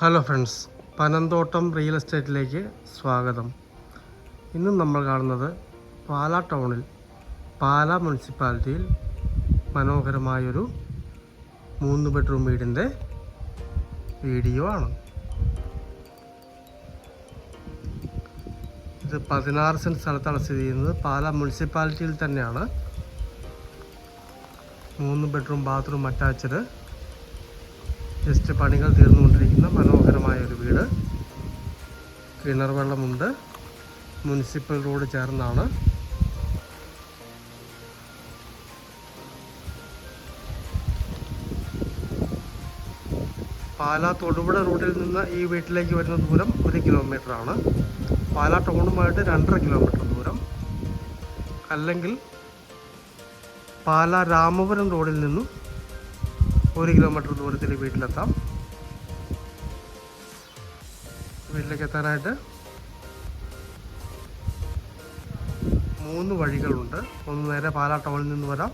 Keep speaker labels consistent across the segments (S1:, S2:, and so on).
S1: Hello friends, Panamthottam real എസ്റ്റേറ്റിലേക്ക് സ്വാഗതം. ഇന്ന് നമ്മൾ കാണുന്നത് പാലാ ടൗണിൽ പാലാ മുനിസിപ്പാലിറ്റിയിൽ മനോഹരമായൊരു 3 ബെഡ്റൂം വീടിൻ്റെ വീഡിയോ ആണ്. ഇത് 16 സെൻറ്റ് സ്ഥലത്താണ് സ്ഥിതി ചെയ്യുന്നത്. പാലാ മുനിസിപ്പാലിറ്റിയിൽ തന്നെയാണ്. 3 ബെഡ്റൂം ബാത്റൂം അറ്റാച്ച്ഡ്, ജസ്റ്റ് പണികൾ തീർന്നുകൊണ്ടിരിക്കുന്ന മനോഹരമായൊരു വീട്. കിണർ വെള്ളമുണ്ട്. മുനിസിപ്പൽ റോഡ് ചേർന്നാണ്. പാലാ തൊടുപുഴ റൂട്ടിൽ നിന്ന് ഈ വീട്ടിലേക്ക് വരുന്ന ദൂരം 1 കിലോമീറ്ററാണ്. പാലാ ടൗണുമായിട്ട് 2.5 കിലോമീറ്റർ ദൂരം. അല്ലെങ്കിൽ പാലാ രാമപുരം റോഡിൽ നിന്നും 1 കിലോമീറ്റർ ദൂരത്തിൽ വീട്ടിലെത്താം. വീട്ടിലേക്ക് എത്താനായിട്ട് 3 വഴികളുണ്ട്. ഒന്ന് നേരെ പാലാ ടൗണിൽ നിന്ന് വരാം,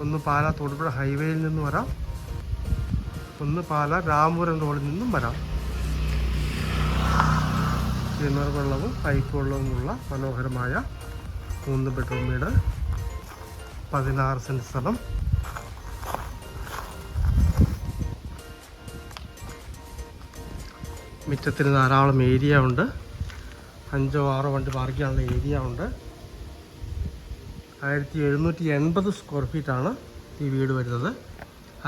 S1: ഒന്ന് പാലാ തൊടുപുഴ ഹൈവേയിൽ നിന്ന് വരാം, ഒന്ന് പാലാ രാമപുരം റോഡിൽ നിന്നും വരാം. കിണർ വെള്ളവും പൈപ്പ് വെള്ളവുമുള്ള മനോഹരമായ 3 ബെഡ്റൂം വീട്, 16 സെൻറ്റ് സ്ഥലം. മുറ്റത്തിന് ധാരാളം ഏരിയ ഉണ്ട്. 5-6 വണ്ടി പാർക്ക് ചെയ്യാനുള്ള ഏരിയ ഉണ്ട്. 1780 സ്ക്വയർ ഫീറ്റാണ് ഈ വീട് വരുന്നത്.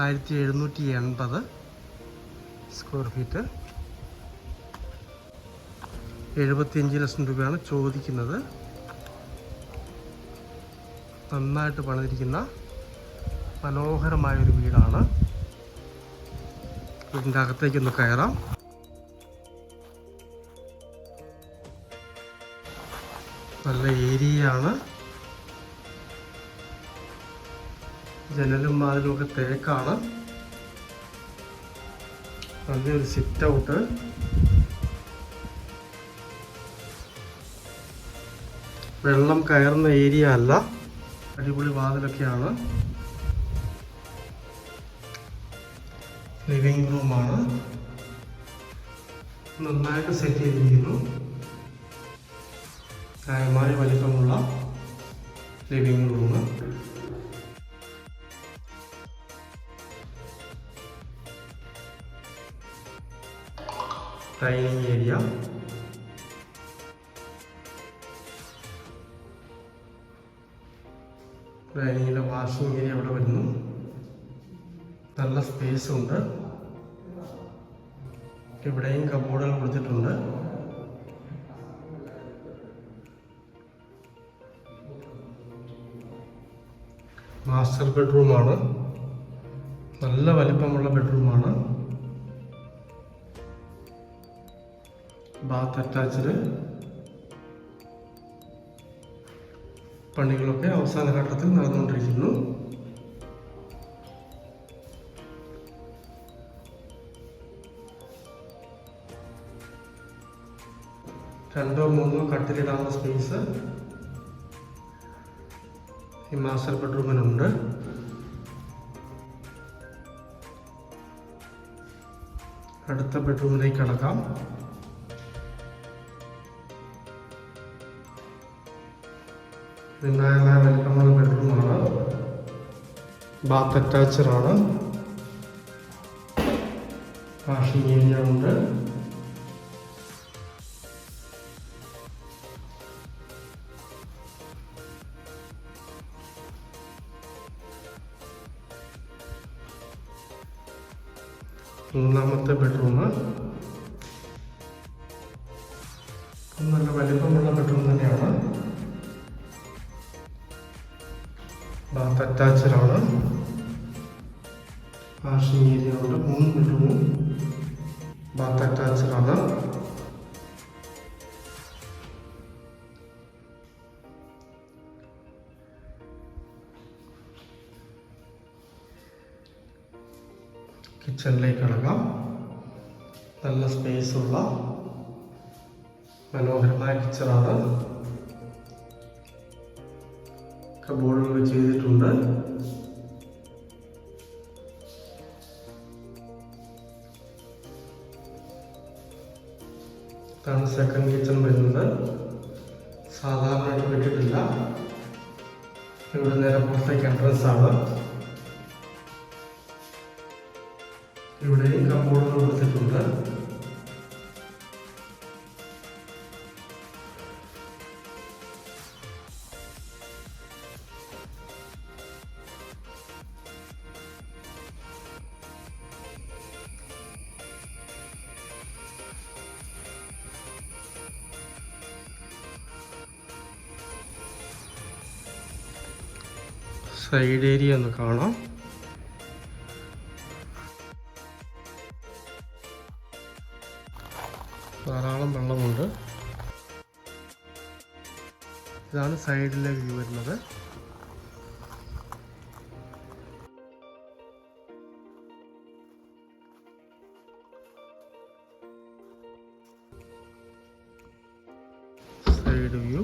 S1: 1780 സ്ക്വയർ ഫീറ്റ്. 75 ലക്ഷം രൂപയാണ് ചോദിക്കുന്നത്. നന്നായിട്ട് പണിതിരിക്കുന്ന മനോഹരമായൊരു വീടാണ്. വീടിൻ്റെ അകത്തേക്കൊന്ന് കയറാം. നല്ല ഏരിയയാണ്. ജനലും വാതിലും ഒക്കെ തേക്കാണ്. നല്ലൊരു സിറ്റ് ഔട്ട്. വെള്ളം കയറുന്ന ഏരിയ അല്ല. അടിപൊളി വാതിലൊക്കെയാണ്. ലിവിംഗ് റൂമാണ്. നന്നായിട്ട് സെറ്റ് ചെയ്തിരിക്കുന്നു. ന്യായമായ വലിപ്പമുള്ള ലിവിംഗ് റൂം. Dining area. ഡൈനിങ്ങിൻ്റെ വാഷിംഗ് ഏരിയ അവിടെ വരുന്നു. നല്ല സ്പേസ് ഉണ്ട്. ഇവിടെയും കബോർഡുകൾ കൊടുത്തിട്ടുണ്ട്. മാസ്റ്റർ ബെഡ്റൂമാണ്. നല്ല വലിപ്പമുള്ള ബെഡ്റൂമാണ്. Bath attached. പണികളൊക്കെ അവസാന ഘട്ടത്തിൽ നടന്നുകൊണ്ടിരിക്കുന്നു. രണ്ടോ മൂന്നോ കട്ടിലിടാനുള്ള സ്പേസ് ഈ മാസ്റ്റർ ബെഡ്റൂമിനുണ്ട്. അടുത്ത ബെഡ്റൂമിലേക്ക് കടക്കാം. നിർണായകമായ വലിപ്പമുള്ള ബെഡ്റൂമാണ്. ബാത്ത് അറ്റാച്ച്ഡ് ആണ്. വാഷിംഗ് ഏരിയ ഉണ്ട്. മൂന്നാമത്തെ ബെഡ്റൂം. നല്ല വലിപ്പമുള്ള ബെഡ്റൂം തന്നെയാണ്. ബാത്ത് അറ്റാച്ച്ഡ് ആണ്. വാഷിംഗ് ഏരിയ ഉണ്ട്. 3 ബെഡ്റൂമും ബാത്ത് അറ്റാച്ച്ഡ് ആണ്. കിച്ചണിലേക്ക് കടക്കാം. നല്ല സ്പേസുള്ള മനോഹരമായ കിച്ചണാണ്. കബോർഡുകൾ ചെയ്തിട്ടുണ്ട്. ഇതാണ് സെക്കൻഡ് കിച്ചൺ വരുന്നത്. സാധാരണയായിട്ട് വെച്ചിട്ടില്ല. ഇവിടെ നേരെ പുറത്തേക്ക് എൻട്രൻസ് ആണ്. ഇവിടെയും കമ്പോർഡ് കൊടുത്തിട്ടുണ്ട്. സൈഡ് ഏരിയ ഒന്ന് കാണാം. ധാരാളം വെള്ളമുണ്ട്. ഇതാണ് സൈഡിലെ വ്യൂ വരുന്നത്. Side view,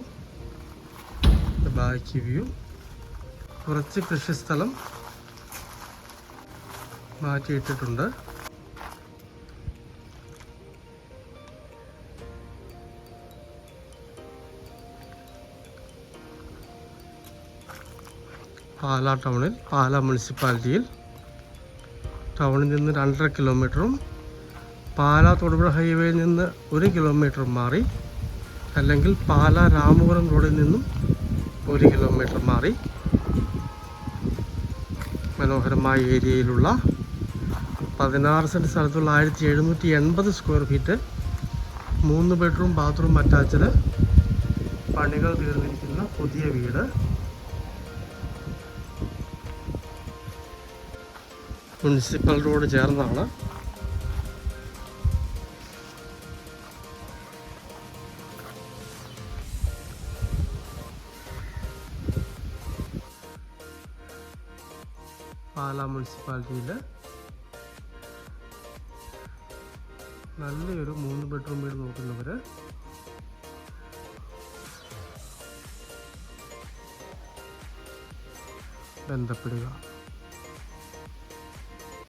S1: back view. കുറച്ച് കൃഷിസ്ഥലം മാറ്റിയിട്ടിട്ടുണ്ട്. പാലാ ടൗണിൽ, പാലാ മുനിസിപ്പാലിറ്റിയിൽ ടൗണിൽ നിന്ന് 2.5 കിലോമീറ്ററും പാലാ തൊടുപുഴ ഹൈവേയിൽ നിന്ന് 1 കിലോമീറ്റർ മാറി, അല്ലെങ്കിൽ പാലാ രാമപുരം റോഡിൽ നിന്നും 1 കിലോമീറ്റർ മാറി മനോഹരമായ ഏരിയയിലുള്ള 16 സെൻറ്റ് സ്ഥലത്തുള്ള 1780 square feet 3 bedroom bathroom attached പണികൾ തീർന്നിരിക്കുന്ന പുതിയ വീട്. മുനിസിപ്പൽ റോഡ് ചേർന്നാണ്. പാലാ മുനിസിപ്പാലിറ്റിയിൽ നല്ലൊരു 3 ബെഡ്റൂം വീട് നോക്കുന്നവർ ബന്ധപ്പെടുക.